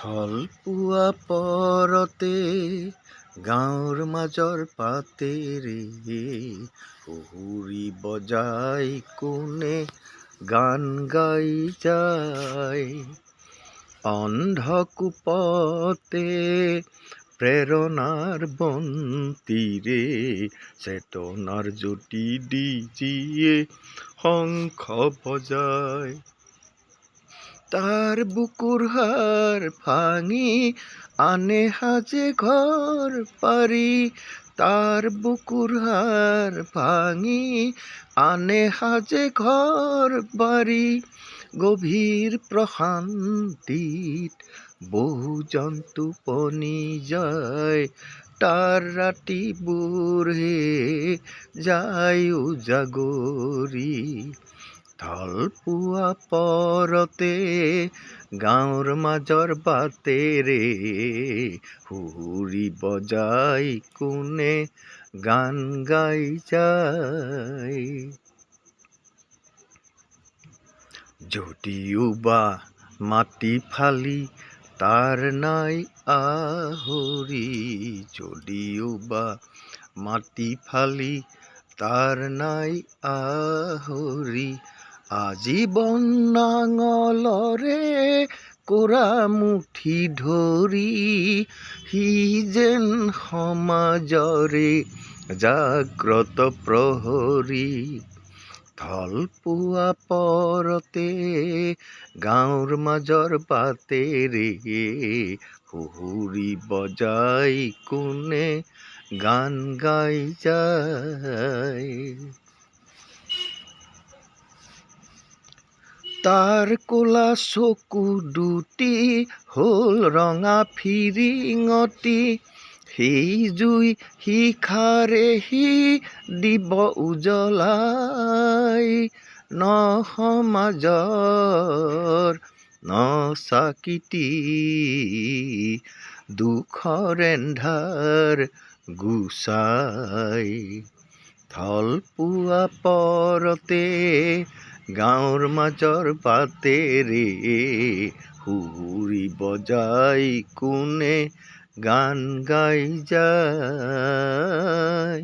ঢল পুৱা পৰতে গাঁৱৰ মাজৰ পাতেৰে সুহুৰি বজাই কোনে গান গাই যায়। অন্ধকূপতে প্ৰেৰণাৰ বন্তিৰে চেতনাৰ জ্যোতি দি যিয়ে শংখ বজায়। তাৰ বুকুৰ হাড় ভাঙি আনে সাজে ঘৰ পাৰি, তাৰ বুকুৰ হাড় ভাঙি আনে সাজে ঘৰ বাৰী। গভীৰ প্ৰশান্তিত বহুজন টোপনি যায়, তাৰ ৰাতিবোৰ হে যায় উজাগৰি। ঢল পুৱা পৰতে গাঁৱৰ মাজৰ বাটেৰে সুহুৰি বজাই কোনে গান গাই যায়। যদিও বা মাটি ফালি তাৰ নাই আহৰি, যদিও বা মাটি ফালি তাৰ নাই আহৰি। আজীৱন নাঙলৰে কৰা মুঠি ধৰি সি যেন সমাজৰে জাগ্ৰত প্ৰহৰী। ঢল পুৱা পৰতে গাঁৱৰ মাজৰ বাটেৰে সুহুৰি বজাই কোনে গান গাই যায়। তাৰ ক'লা চকু দুটি হ'ল ৰঙা ফিৰিঙতি, সেই জুই শিখাৰে সি দিব উজলাই। ন সমাজৰ ন চাকিতি দুখৰ এন্ধাৰ গুচাই। ঢল পুৱা পৰতে গাঁৱৰ মাজৰ বাটেৰে সুহুৰি বজাই কোনে গান গাই যায়।